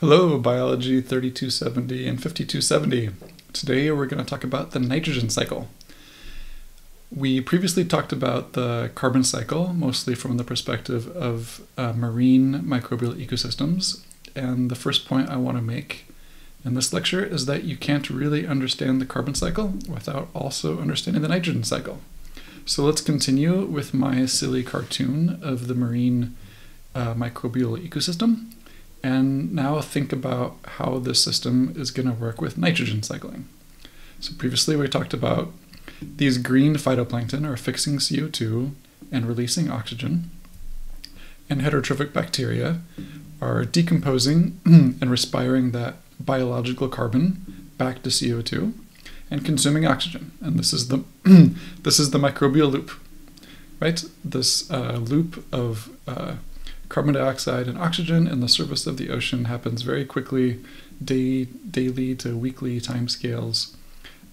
Hello, Biology 3270 and 5270. Today we're going to talk about the nitrogen cycle. We previously talked about the carbon cycle, mostly from the perspective of marine microbial ecosystems. And the first point I want to make in this lecture is that you can't really understand the carbon cycle without also understanding the nitrogen cycle. So let's continue with my silly cartoon of the marine microbial ecosystem. And now think about how this system is going to work with nitrogen cycling. So previously we talked about these green phytoplankton are fixing CO2 and releasing oxygen, and heterotrophic bacteria are decomposing and respiring that biological carbon back to CO2 and consuming oxygen. And this is the this is the microbial loop, right? This loop of carbon dioxide and oxygen in the surface of the ocean happens very quickly, daily to weekly timescales.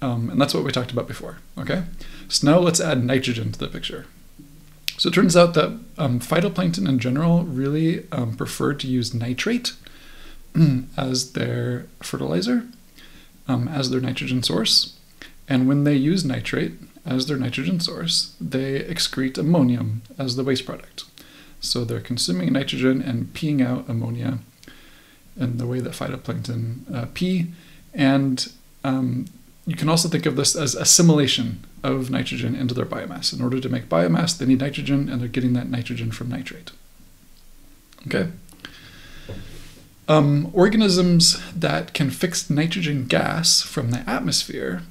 And that's what we talked about before, okay? So now let's add nitrogen to the picture. So it turns out that phytoplankton in general really prefer to use nitrate as their fertilizer, as their nitrogen source. And when they use nitrate as their nitrogen source, they excrete ammonium as the waste product. So they're consuming nitrogen and peeing out ammonia in the way that phytoplankton pee. And you can also think of this as assimilation of nitrogen into their biomass. In order to make biomass, they need nitrogen, and they're getting that nitrogen from nitrate. Okay. Organisms that can fix nitrogen gas from the atmosphere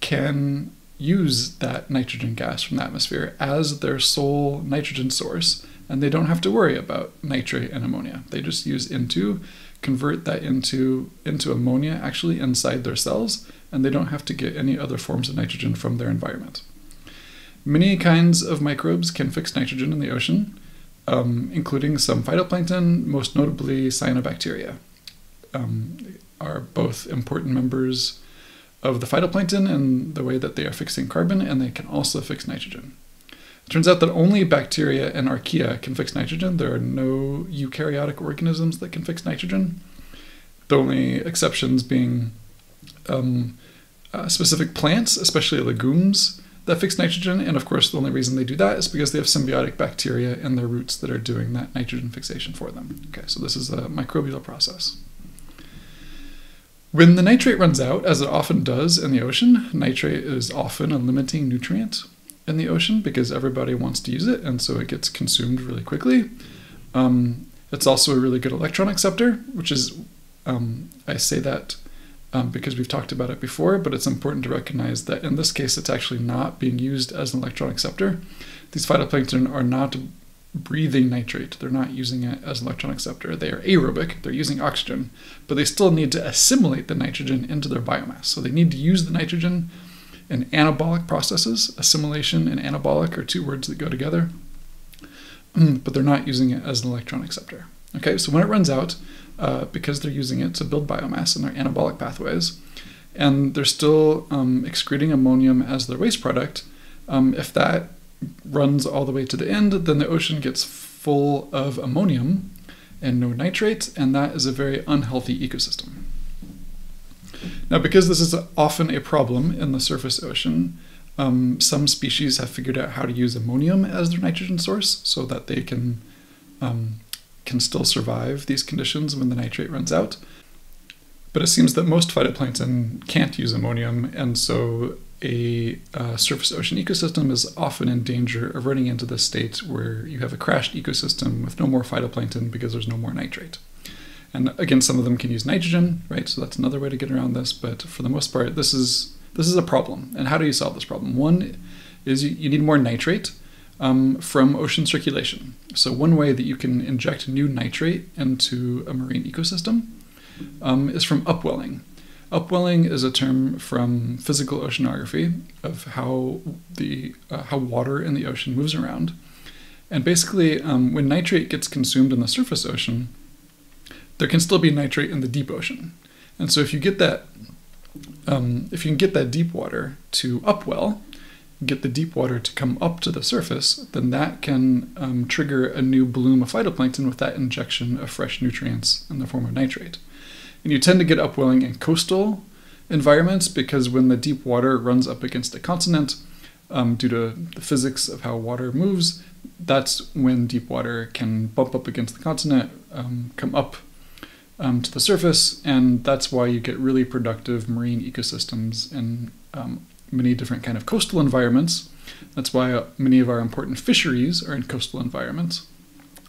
can use that nitrogen gas from the atmosphere as their sole nitrogen source, and they don't have to worry about nitrate and ammonia. They just use convert that into ammonia actually inside their cells, and they don't have to get any other forms of nitrogen from their environment. Many kinds of microbes can fix nitrogen in the ocean, including some phytoplankton, most notably cyanobacteria, are both important members of the phytoplankton in the way that they are fixing carbon, and they can also fix nitrogen. It turns out that only bacteria and archaea can fix nitrogen. There are no eukaryotic organisms that can fix nitrogen. The only exceptions being specific plants, especially legumes, that fix nitrogen. And of course, the only reason they do that is because they have symbiotic bacteria in their roots that are doing that nitrogen fixation for them. Okay, so this is a microbial process. When the nitrate runs out, as it often does in the ocean, nitrate is often a limiting nutrient in the ocean because everybody wants to use it, and so it gets consumed really quickly. It's also a really good electron acceptor, which is, I say that because we've talked about it before, but it's important to recognize that in this case it's actually not being used as an electron acceptor. These phytoplankton are not breathing nitrate. They're not using it as an electron acceptor. They are aerobic. They're using oxygen, but they still need to assimilate the nitrogen into their biomass. So they need to use the nitrogen in anabolic processes. Assimilation and anabolic are two words that go together, but they're not using it as an electron acceptor. Okay, so when it runs out, because they're using it to build biomass in their anabolic pathways, and they're still excreting ammonium as their waste product, if that runs all the way to the end, then the ocean gets full of ammonium and no nitrate, and that is a very unhealthy ecosystem. Now, because this is often a problem in the surface ocean, some species have figured out how to use ammonium as their nitrogen source so that they can still survive these conditions when the nitrate runs out. But it seems that most phytoplankton can't use ammonium, and so a surface ocean ecosystem is often in danger of running into this state where you have a crashed ecosystem with no more phytoplankton because there's no more nitrate. And again, some of them can use nitrogen, right? So that's another way to get around this, but for the most part, this is a problem. And how do you solve this problem? One is you need more nitrate from ocean circulation. So one way that you can inject new nitrate into a marine ecosystem is from upwelling. Upwelling is a term from physical oceanography of how water in the ocean moves around. And basically, when nitrate gets consumed in the surface ocean, there can still be nitrate in the deep ocean. And so if you get that, if you can get that deep water to upwell, get the deep water to come up to the surface, then that can trigger a new bloom of phytoplankton with that injection of fresh nutrients in the form of nitrate. And you tend to get upwelling in coastal environments because when the deep water runs up against a continent, due to the physics of how water moves, that's when deep water can bump up against the continent, come up to the surface, and that's why you get really productive marine ecosystems in many different kind of coastal environments. That's why many of our important fisheries are in coastal environments,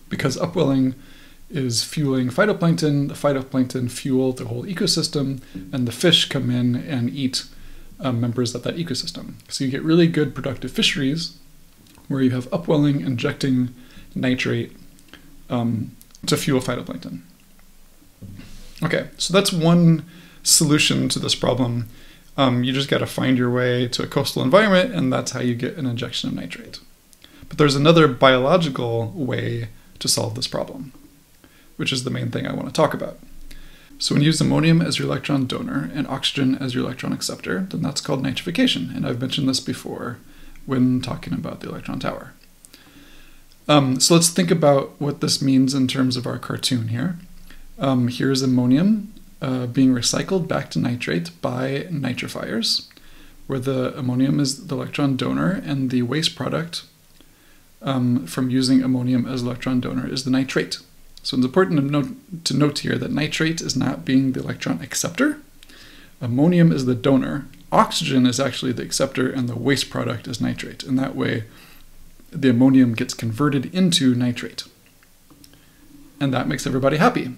because upwelling is fueling phytoplankton, the phytoplankton fuel the whole ecosystem, and the fish come in and eat members of that ecosystem. So you get really good productive fisheries where you have upwelling injecting nitrate to fuel phytoplankton. Okay, so that's one solution to this problem. You just got to find your way to a coastal environment, and that's how you get an injection of nitrate. But there's another biological way to solve this problem, which is the main thing I want to talk about. So when you use ammonium as your electron donor and oxygen as your electron acceptor, then that's called nitrification. And I've mentioned this before when talking about the electron tower. So let's think about what this means in terms of our cartoon here. Here's ammonium being recycled back to nitrate by nitrifiers, where the ammonium is the electron donor and the waste product from using ammonium as electron donor is the nitrate. So it's important to note here that nitrate is not being the electron acceptor. Ammonium is the donor. Oxygen is actually the acceptor, and the waste product is nitrate. And that way, the ammonium gets converted into nitrate. And that makes everybody happy.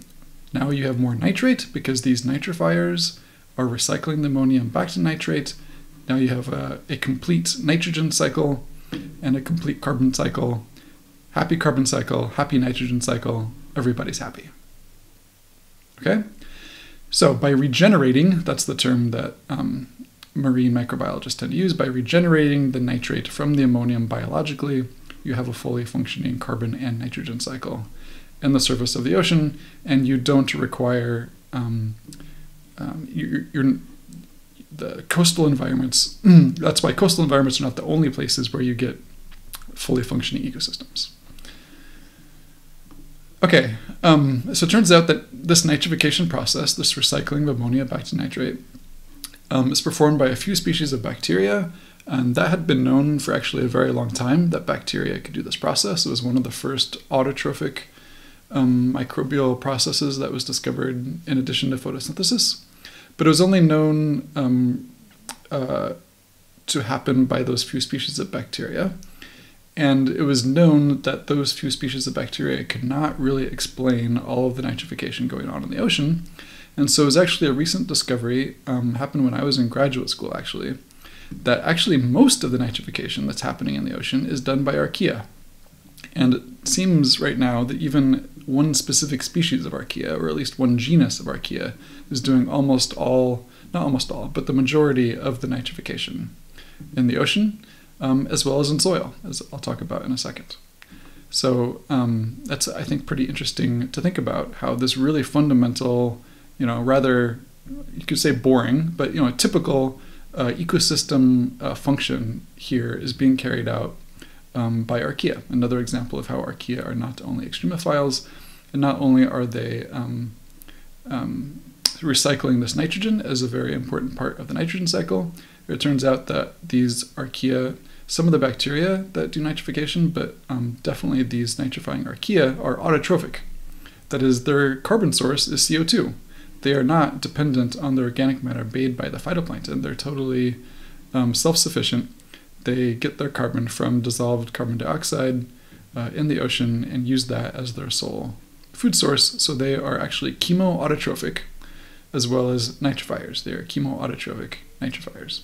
Now you have more nitrate because these nitrifiers are recycling the ammonium back to nitrate. Now you have a complete nitrogen cycle and a complete carbon cycle. Happy carbon cycle, happy nitrogen cycle, everybody's happy. Okay? So by regenerating, that's the term that marine microbiologists tend to use, by regenerating the nitrate from the ammonium biologically, you have a fully functioning carbon and nitrogen cycle in the surface of the ocean, and you don't require the coastal environments. That's why coastal environments are not the only places where you get fully functioning ecosystems. Okay, so it turns out that this nitrification process, this recycling of ammonia back to nitrate, is performed by a few species of bacteria, and that had been known for actually a very long time that bacteria could do this process. It was one of the first autotrophic microbial processes that was discovered in addition to photosynthesis, but it was only known to happen by those few species of bacteria. And it was known that those few species of bacteria could not really explain all of the nitrification going on in the ocean. And so it was actually a recent discovery, happened when I was in graduate school actually, that actually most of the nitrification that's happening in the ocean is done by archaea. And it seems right now that even one specific species of archaea, or at least one genus of archaea, is doing almost all, not almost all, but the majority of the nitrification in the ocean, as well as in soil, as I'll talk about in a second. So that's, I think, pretty interesting to think about how this really fundamental, rather, you could say boring, but, a typical ecosystem function here is being carried out by archaea. Another example of how archaea are not only extremophiles, and not only are they recycling this nitrogen as a very important part of the nitrogen cycle, it turns out that these archaea, some of the bacteria that do nitrification, but definitely these nitrifying archaea are autotrophic. That is, their carbon source is CO2. They are not dependent on the organic matter made by the phytoplankton. They're totally self-sufficient. They get their carbon from dissolved carbon dioxide in the ocean and use that as their sole food source. So they are actually chemoautotrophic as well as nitrifiers. They are chemoautotrophic nitrifiers.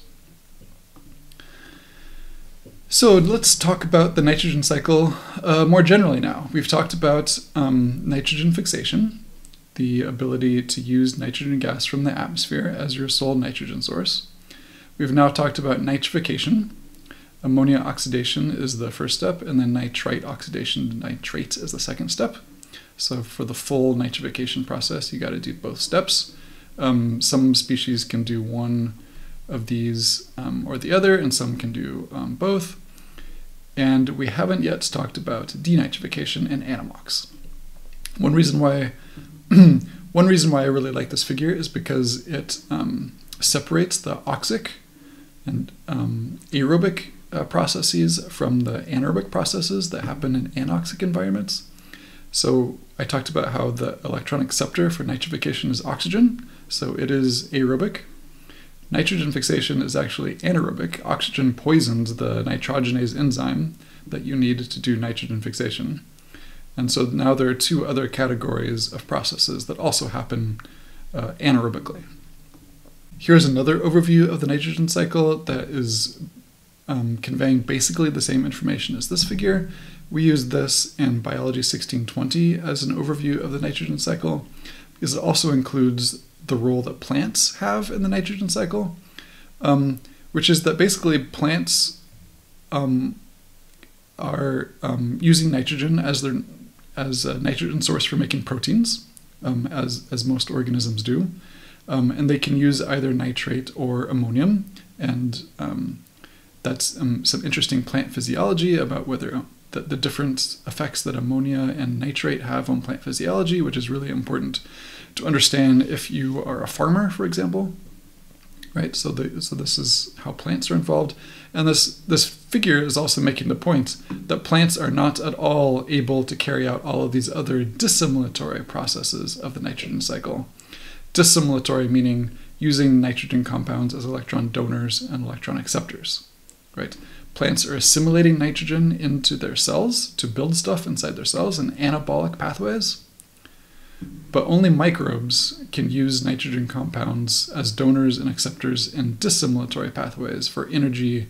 So let's talk about the nitrogen cycle more generally now. We've talked about nitrogen fixation, the ability to use nitrogen gas from the atmosphere as your sole nitrogen source. We've now talked about nitrification. Ammonia oxidation is the first step, and then nitrite oxidation to nitrate is the second step. So for the full nitrification process, you got to do both steps. Some species can do one of these or the other, and some can do both. And we haven't yet talked about denitrification and anammox. One reason why I really like this figure is because it separates the oxic and aerobic processes from the anaerobic processes that happen in anoxic environments. So I talked about how the electron acceptor for nitrification is oxygen, so it is aerobic. Nitrogen fixation is actually anaerobic. Oxygen poisons the nitrogenase enzyme that you need to do nitrogen fixation. And so now there are two other categories of processes that also happen anaerobically. Here's another overview of the nitrogen cycle that is conveying basically the same information as this figure. We use this in Biology 1620 as an overview of the nitrogen cycle, because it also includes the role that plants have in the nitrogen cycle, which is that basically plants are using nitrogen as a nitrogen source for making proteins, as most organisms do, and they can use either nitrate or ammonium, and that's some interesting plant physiology about whether the different effects that ammonia and nitrate have on plant physiology, which is really important to understand if you are a farmer, for example, right? So this is how plants are involved. And this figure is also making the point that plants are not at all able to carry out all of these other dissimilatory processes of the nitrogen cycle. Dissimilatory meaning using nitrogen compounds as electron donors and electron acceptors, right? Plants are assimilating nitrogen into their cells to build stuff inside their cells in anabolic pathways, but only microbes can use nitrogen compounds as donors and acceptors in dissimilatory pathways for energy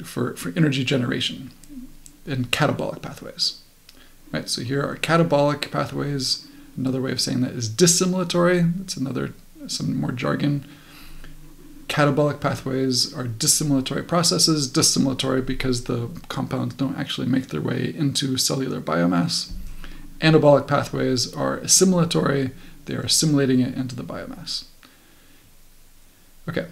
for energy generation in catabolic pathways. Right, so here are catabolic pathways. Another way of saying that is dissimilatory. That's some more jargon. Catabolic pathways are dissimilatory processes. Dissimilatory because the compounds don't actually make their way into cellular biomass. Anabolic pathways are assimilatory. They are assimilating it into the biomass. Okay.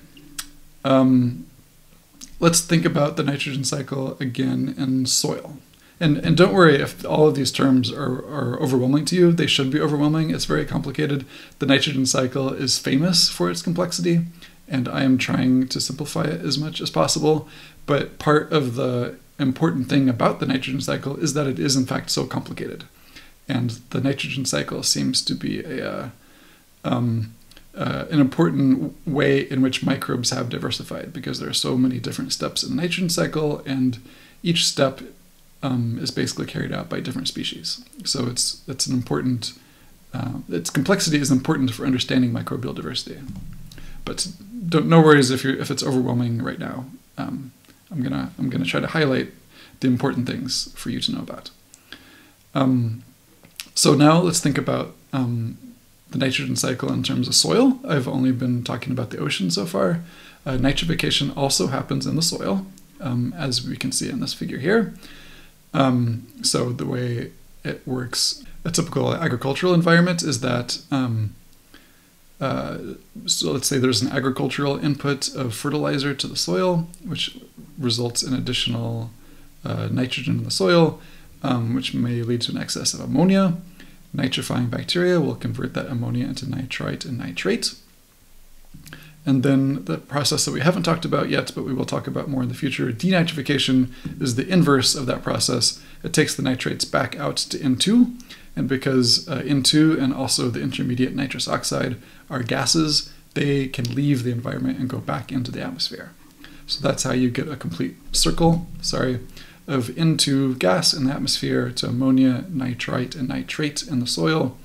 Let's think about the nitrogen cycle again in soil. And don't worry if all of these terms are overwhelming to you. They should be overwhelming. It's very complicated. The nitrogen cycle is famous for its complexity, and I am trying to simplify it as much as possible. But part of the important thing about the nitrogen cycle is that it is in fact so complicated. And the nitrogen cycle seems to be an important way in which microbes have diversified, because there are so many different steps in the nitrogen cycle, and each step is basically carried out by different species. So it's an important, its complexity is important for understanding microbial diversity. But no worries if it's overwhelming right now. I'm gonna try to highlight the important things for you to know about. So now let's think about the nitrogen cycle in terms of soil. I've only been talking about the ocean so far. Nitrification also happens in the soil, as we can see in this figure here. So the way it works, a typical agricultural environment is that, so let's say there's an agricultural input of fertilizer to the soil, which results in additional nitrogen in the soil, which may lead to an excess of ammonia. Nitrifying bacteria will convert that ammonia into nitrite and nitrate. And then the process that we haven't talked about yet, but we will talk about more in the future, denitrification, is the inverse of that process. It takes the nitrates back out to N2, and because N2 and also the intermediate nitrous oxide are gases, they can leave the environment and go back into the atmosphere. So that's how you get a complete circle, of N2 gas in the atmosphere to ammonia, nitrite, and nitrate in the soil,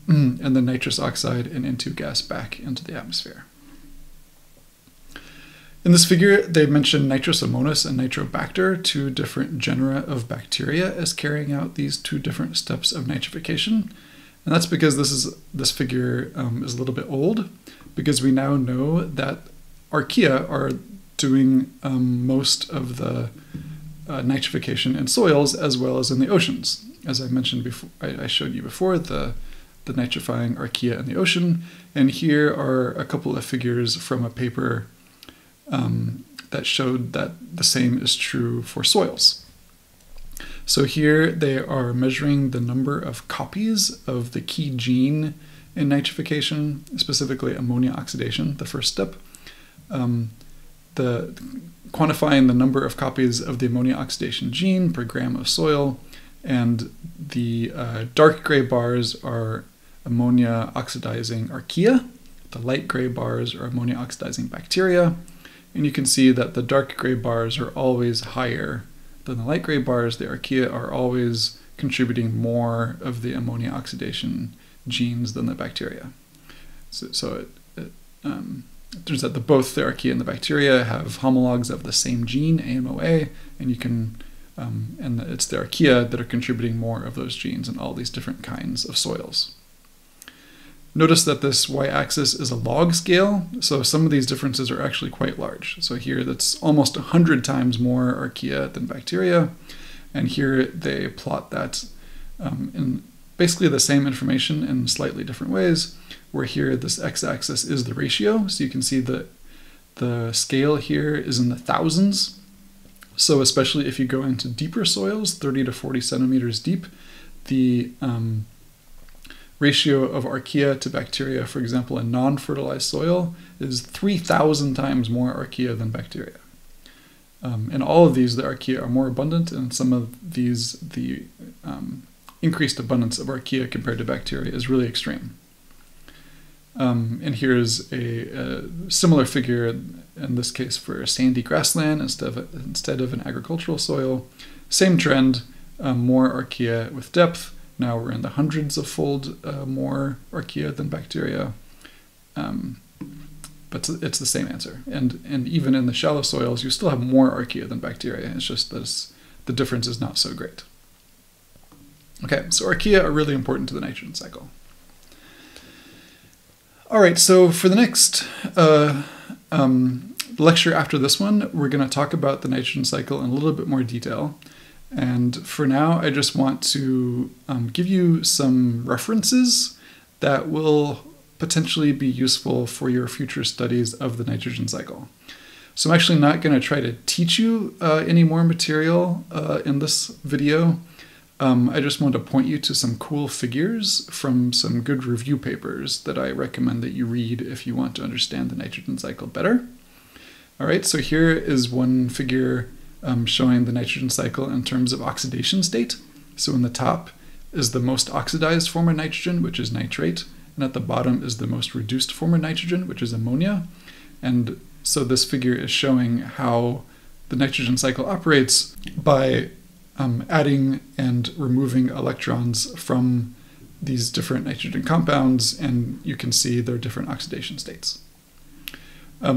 and then nitrous oxide and N2 gas back into the atmosphere. In this figure, they mentioned Nitrosomonas and Nitrobacter, two different genera of bacteria, as carrying out these two different steps of nitrification. And that's because this figure is a little bit old, because we now know that archaea are doing most of the nitrification in soils as well as in the oceans. As I mentioned before, I showed you before, the the nitrifying archaea in the ocean. And here are a couple of figures from a paper that showed that the same is true for soils. So here they are measuring the number of copies of the key gene in nitrification, specifically ammonia oxidation, the first step. Quantifying the number of copies of the ammonia oxidation gene per gram of soil, and the dark gray bars are ammonia oxidizing archaea, the light gray bars are ammonia oxidizing bacteria, and you can see that the dark gray bars are always higher than the light gray bars. The archaea are always contributing more of the ammonia oxidation genes than the bacteria. So it turns out that both the archaea and the bacteria have homologs of the same gene, AMOA, and you can and it's the archaea that are contributing more of those genes in all these different kinds of soils. Notice that this y-axis is a log scale, so some of these differences are actually quite large. So here that's almost 100 times more archaea than bacteria, and here they plot that in basically the same information in slightly different ways, where here this x-axis is the ratio, so you can see that the scale here is in the thousands. So especially if you go into deeper soils, 30 to 40 centimeters deep, the ratio of archaea to bacteria, for example, in non-fertilized soil, is 3,000 times more archaea than bacteria. In all of these, the archaea are more abundant, and some of these, the increased abundance of archaea compared to bacteria is really extreme. And here's a similar figure, in this case for sandy grassland instead of an agricultural soil. Same trend, more archaea with depth. Now we're in the hundreds of fold more archaea than bacteria. But it's the same answer. And even in the shallow soils, you still have more archaea than bacteria. It's just that the difference is not so great. Okay, so archaea are really important to the nitrogen cycle. All right, so for the next lecture after this one, we're going to talk about the nitrogen cycle in a little bit more detail. And for now, I just want to give you some references that will potentially be useful for your future studies of the nitrogen cycle. So I'm actually not going to try to teach you any more material in this video. I just want to point you to some cool figures from some good review papers that I recommend that you read if you want to understand the nitrogen cycle better. All right, so here is one figure showing the nitrogen cycle in terms of oxidation state. So in the top is the most oxidized form of nitrogen, which is nitrate, and at the bottom is the most reduced form of nitrogen, which is ammonia. And so this figure is showing how the nitrogen cycle operates by adding and removing electrons from these different nitrogen compounds, and you can see their different oxidation states.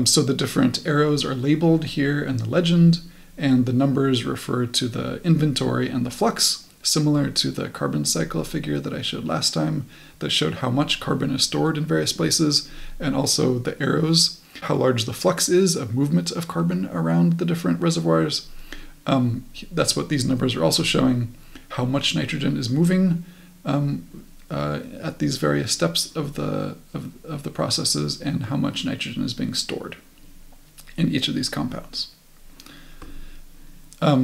So the different arrows are labeled here in the legend, and the numbers refer to the inventory and the flux, similar to the carbon cycle figure that I showed last time that showed how much carbon is stored in various places, and also the arrows, how large the flux is of movement of carbon around the different reservoirs. That's what these numbers are also showing, how much nitrogen is moving at these various steps of the processes, and how much nitrogen is being stored in each of these compounds.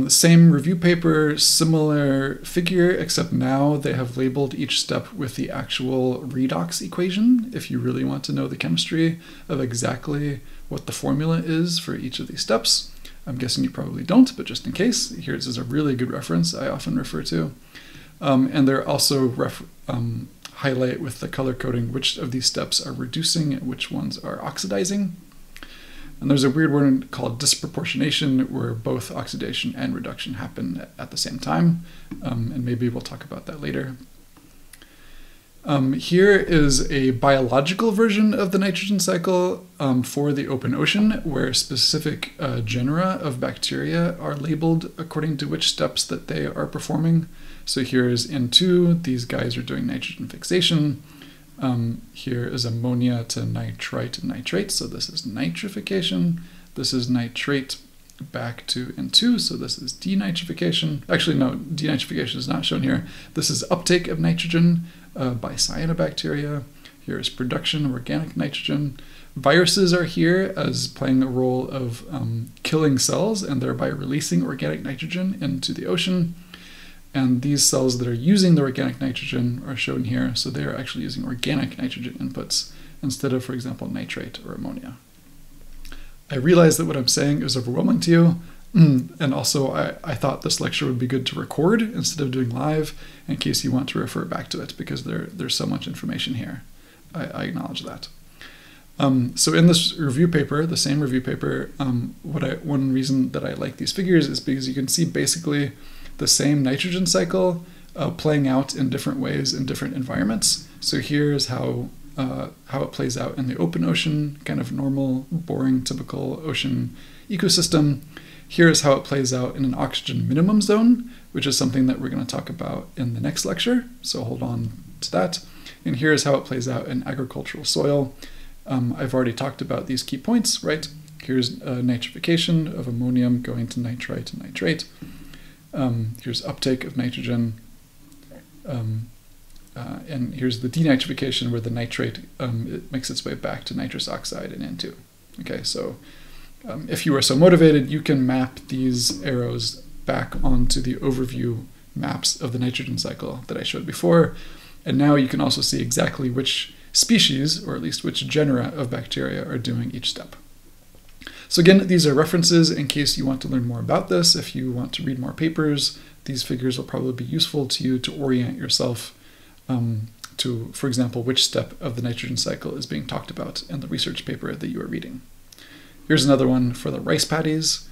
Same review paper, similar figure, except now they have labeled each step with the actual redox equation, if you really want to know the chemistry of exactly what the formula is for each of these steps. I'm guessing you probably don't, but just in case, here's a really good reference I often refer to. And they're also highlight with the color coding which of these steps are reducing and which ones are oxidizing. And there's a weird word called disproportionation, where both oxidation and reduction happen at the same time, and maybe we'll talk about that later. Here is a biological version of the nitrogen cycle for the open ocean, where specific genera of bacteria are labeled according to which steps that they are performing. So here is N2, these guys are doing nitrogen fixation. Here is ammonia to nitrite and nitrate, so this is nitrification. This is nitrate back to N2, so this is denitrification. Actually, no, denitrification is not shown here. This is uptake of nitrogen by cyanobacteria. Here's production of organic nitrogen. Viruses are here as playing a role of killing cells and thereby releasing organic nitrogen into the ocean. And these cells that are using the organic nitrogen are shown here. So they are actually using organic nitrogen inputs instead of, for example, nitrate or ammonia. I realize that what I'm saying is overwhelming to you. And also I thought this lecture would be good to record instead of doing live in case you want to refer back to it because there's so much information here. I acknowledge that. So in this review paper, the same review paper, one reason that I like these figures is because you can see basically the same nitrogen cycle playing out in different ways in different environments. So here's how it plays out in the open ocean, kind of normal, boring, typical ocean ecosystem. Here's how it plays out in an oxygen minimum zone, which is something that we're going to talk about in the next lecture. So hold on to that. And here's how it plays out in agricultural soil. I've already talked about these key points, right? Here's nitrification of ammonium going to nitrite and nitrate. Here's uptake of nitrogen. And here's the denitrification where the nitrate it makes its way back to nitrous oxide and N2. Okay, so if you are so motivated, you can map these arrows back onto the overview maps of the nitrogen cycle that I showed before. And now you can also see exactly which species, or at least which genera of bacteria are doing each step. So again, these are references in case you want to learn more about this. If you want to read more papers, these figures will probably be useful to you to orient yourself to, for example, which step of the nitrogen cycle is being talked about in the research paper that you are reading. Here's another one for the rice paddies.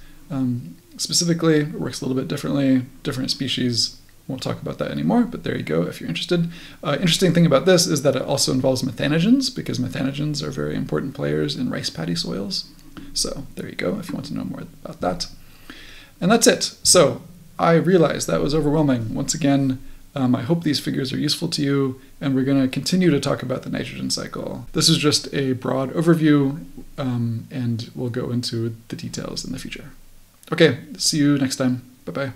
Specifically, it works a little bit differently, different species. Won't talk about that anymore, but there you go if you're interested. Interesting thing about this is that it also involves methanogens, because methanogens are very important players in rice paddy soils. So there you go if you want to know more about that. And that's it. So I realize that was overwhelming. Once again, I hope these figures are useful to you, and we're going to continue to talk about the nitrogen cycle. This is just a broad overview, and we'll go into the details in the future. Okay, see you next time. Bye-bye.